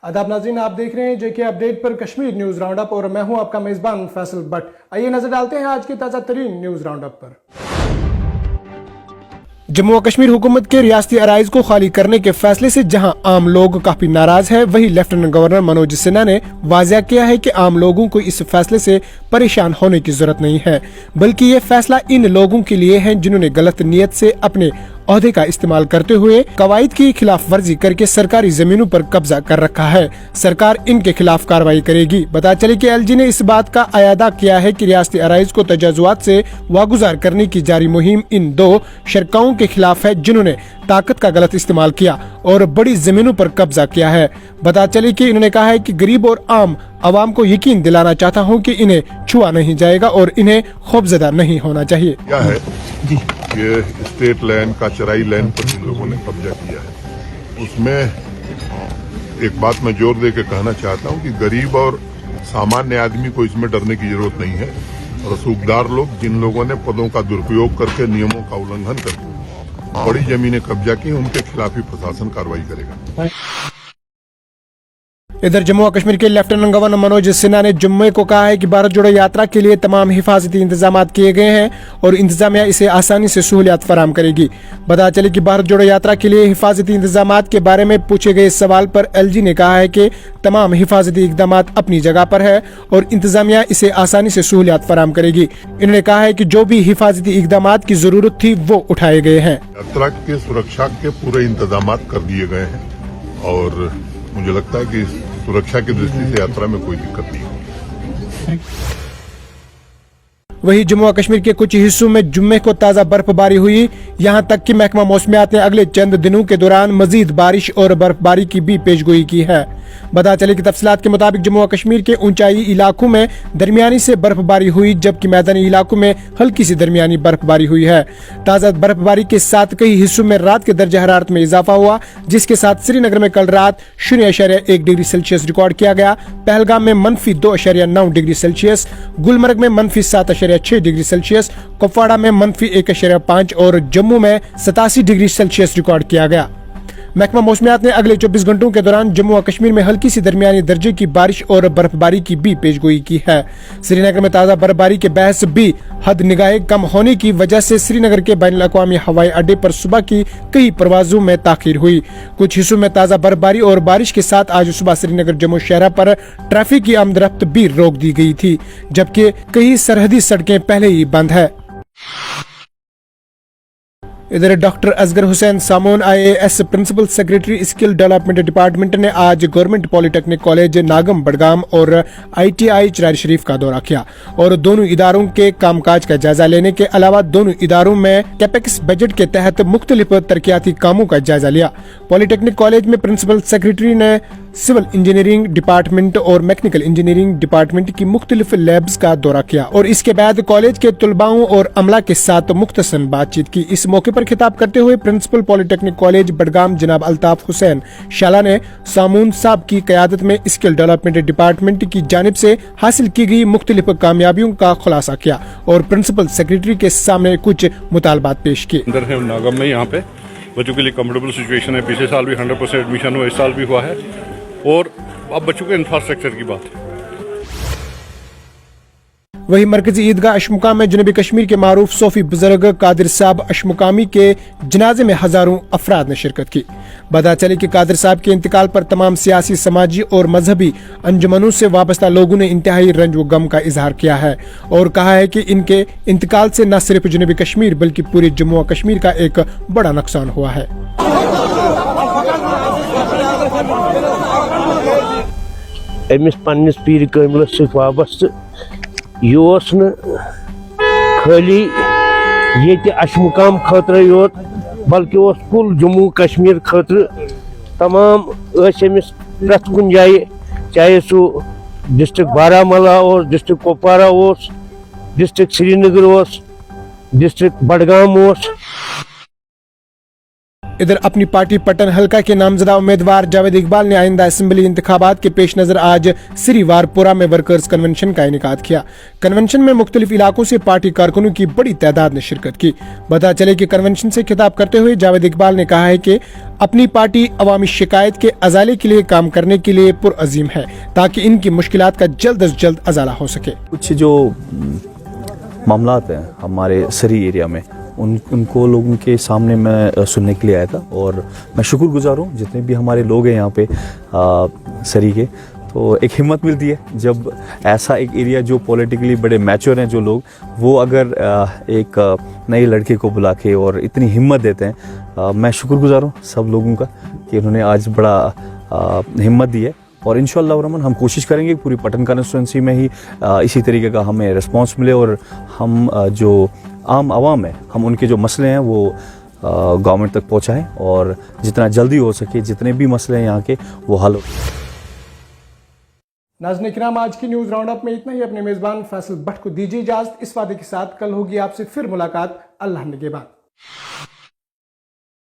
आदाब नाज़रीन, आप देख रहे हैं जेके अपडेट पर कश्मीर न्यूज राउंड अप और मैं हूं आपका मेजबान फैसल भट्ट। आइए नजर डालते हैं आज के ताज़ा तरीन न्यूज राउंड अप पर। जम्मू और कश्मीर हुकूमत के रियासती अराइज को खाली करने के फैसले से जहां आम लोग काफी नाराज है, वहीं लेफ्टिनेंट गवर्नर मनोज सिन्हा ने वाज़ेह किया है कि आम लोगों को इस फैसले से परेशान होने की जरूरत नहीं है, बल्कि ये फैसला इन लोगों के लिए है जिन्होंने गलत नीयत से अपने ओहदे का इस्तेमाल करते हुए कवायद की खिलाफ वर्जी करके सरकारी जमीनों पर कब्जा कर रखा है। सरकार इनके खिलाफ कार्रवाई करेगी। बता चले कि एलजी ने इस बात का अयादा किया है कि रियासती अराइज को तजाजुआत से वागुजार करने की जारी मुहिम इन दो शरकाओं के खिलाफ है जिन्होंने ताकत का गलत इस्तेमाल किया और बड़ी जमीनों पर कब्जा किया है। बता चले कि इन्होंने कहा है कि गरीब और आम आवाम को यकीन दिलाना चाहता हूं कि इन्हें छुआ नहीं जाएगा और इन्हें खौफजदा नहीं होना चाहिए। क्या है ये स्टेट लैंड का चराई लैंड पर जिन लोगों ने कब्जा किया है, उसमें एक बात मैं जोर दे के कहना चाहता हूं कि गरीब और सामान्य आदमी को इसमें डरने की जरूरत नहीं है। रसूखदार लोग जिन लोगों ने पदों का दुरुपयोग करके नियमों का उल्लंघन करके बड़ी जमीनें कब्जा की, उनके खिलाफ ही प्रशासन कार्रवाई करेगा। इधर जम्मू और कश्मीर के लेफ्टिनेंट गवर्नर मनोज सिन्हा ने जुम्मे को कहा है कि भारत जोड़ो यात्रा के लिए तमाम हिफाजती इंतजाम किए गए हैं और इंतजामिया इसे आसानी से सहूलियत फराम करेगी। बता चले कि भारत जोड़ो यात्रा के लिए हिफाजती इंतजाम के बारे में पूछे गए सवाल पर एलजी ने कहा है कि तमाम हिफाजती इकदाम अपनी जगह पर है और इंतजामिया इसे आसानी से सहूलियत फराम करेगी। इन्होंने कहा है कि जो भी हिफाजती इकदाम की जरूरत थी वो उठाए गए हैं। यात्रा के सुरक्षा के पूरे इंतजाम कर दिए गए हैं और मुझे लगता है कि सुरक्षा की दृष्टि से यात्रा में कोई दिक्कत नहीं होगी। वहीं जम्मू और कश्मीर के कुछ हिस्सों में जुम्मे को ताज़ा बर्फबारी हुई। यहां तक कि महकमा मौसमियात ने अगले चंद दिनों के दौरान मजीद बारिश और बर्फबारी की भी पेशगोई की है। बता चले कि तफसीलात के मुताबिक जम्मू और कश्मीर के ऊंचाई इलाकों में दरमियानी से बर्फबारी हुई, जबकि मैदानी इलाकों में हल्की सी दरमियानी बर्फबारी हुई है। ताज़ा बर्फबारी के साथ कई हिस्सों में रात के दर्जा हरारत में इजाफा हुआ, जिसके साथ श्रीनगर में कल रात 0.1 डिग्री सेल्सियस रिकॉर्ड किया गया। पहलगाम में -2.9 डिग्री सेल्सियस, गुलमर्ग में -7.6 डिग्री सेल्सियस, कुपवाड़ा में -1.5 और जम्मू में 87 डिग्री सेल्सियस रिकॉर्ड किया गया। महकमा मौसमियात ने अगले 24 घंटों के दौरान जम्मू और कश्मीर में हल्की सी दरमियानी दर्जे की बारिश और बर्फबारी की भी पेशगोई की है। श्रीनगर में ताज़ा बर्फबारी के बहस भी हद निगाहें कम होने की वजह से श्रीनगर के बैनुल-अक़वामी हवाई अड्डे पर सुबह की कई परवाजों में ताखीर हुई। कुछ हिस्सों में ताज़ा बर्फबारी और बारिश के साथ आज सुबह श्रीनगर जम्मू शहर पर ट्रैफिक की आमदरफ्त भी रोक दी गई थी, जबकि कई सरहदी सड़कें पहले ही बंद है। इधर doctor Asgar Hussain Samoon IAS principal secretary skill development department ने आज government polytechnic college Nagam Budgam और ITI चरार शरीफ का दौरा किया और दोनों इदारों के कामकाज का जायजा लेने के अलावा दोनों इदारों में कैपेक्स बजट के तहत मुख्तलिफ तरक्याती कामों का जायजा लिया। पॉलिटेक्निक कॉलेज में प्रिंसिपल सेक्रेटरी ने सिविल इंजीनियरिंग डिपार्टमेंट और मैकेनिकल इंजीनियरिंग डिपार्टमेंट की मुख्तलिफ लैब्स का दौरा किया और इसके बाद कॉलेज के तलबाओं और अमला के साथ मुख्तसर बातचीत की। इस मौके पर खिताब करते हुए प्रिंसिपल पॉलिटेक्निक कॉलेज बडगाम जनाब अल्ताफ हुसैन शाला ने सामून साहब की क़यादत में स्किल डेवलपमेंट डिपार्टमेंट की जानिब से हासिल की गई मुख्तलिफ कामयाबियों का खुलासा किया और प्रिंसिपल सेक्रेटरी के सामने कुछ मुतालबात पेश किए। नागम में यहाँ पे बच्चों के लिए कम्फर्टेबल सिचुएशन है। पिछले साल भी 100% एडमिशन हुआ, इस साल भी हुआ है और अब बच्चों के इंफ्रास्ट्रक्चर की बात है। वही मरकजी ईदगाह अशमुकाम में जनूबी कश्मीर के मारूफ सूफी बुजुर्ग कादिर साहब अशमुकामी के जनाजे में हजारों अफराद ने शिरकत की। बता चले कि कादिर साहब के इंतकाल पर तमाम सियासी, समाजी और मजहबी अंजुमनों से वाबस्ता लोगों ने इंतहाई रंज व गम का इजहार किया है और कहा है कि इनके इंतकाल से न सिर्फ जनूबी कश्मीर बल्कि पूरे जम्मू और कश्मीर का एक बड़ा नुकसान हुआ है। अमिस पन्निस पीर कामिलस सत वाबस्त यह खाली ये अशमुकाम खतर योत बल्कि कुल जम्मू कश्मीर खतर तमाम अमिस प्रथ कुन जाए, चाहे सह डिस्ट्रिक्ट बारामूला और district Kupwara district Srinagar district Budgam इधर अपनी पार्टी पटन हल्का के नामजदा उम्मीदवार जावेद इकबाल ने आइंदा असेंबली इंतखाबात के पेश नजर आज सिरीवारपुरा में वर्कर्स कन्वेंशन का इनेकाद किया। कन्वेंशन में मुख्तलिफ इलाकों से पार्टी कारकुनों की बड़ी तादाद ने शिरकत की। बता चले कि कन्वेंशन से खिताब करते हुए जावेद इकबाल ने कहा है कि अपनी पार्टी अवामी शिकायत के अजाले के लिए काम करने के लिए पुरअज़ीम है ताकि इनकी मुश्किलात का जल्द अज जल्द अजाला हो सके। कुछ जो मामलात हैं हमारे सरी एरिया में उनको लोगों के सामने मैं सुनने के लिए आया था और मैं शुक्रगुजार हूँ जितने भी हमारे लोग हैं यहाँ पे सरी के। तो एक हिम्मत मिलती है जब ऐसा एक एरिया जो पॉलिटिकली बड़े मैच्योर हैं जो लोग, वो अगर एक नए लड़के को बुला के और इतनी हिम्मत देते हैं। मैं शुक्रगुजार हूँ सब लोगों का कि उन्होंने आज बड़ा हिम्मत दी है और इंशाअल्लाह रहमान हम कोशिश करेंगे पूरी पटन कॉन्स्टिट्यूंसी में ही इसी तरीके का हमें रिस्पांस मिले और हम जो आम आवाम है हम उनके जो मसले हैं वो गवर्नमेंट तक पहुंचाएं और जितना जल्दी हो सके जितने भी मसले हैं यहाँ के वो हल हो। नाज़रीन किराम, आज की न्यूज राउंड अप में इतना ही। अपने मेजबान फैसल भट्ट को दीजिए इजाजत, इस वादे के साथ कल होगी आपसे फिर मुलाकात। अल्लाह निगहबान।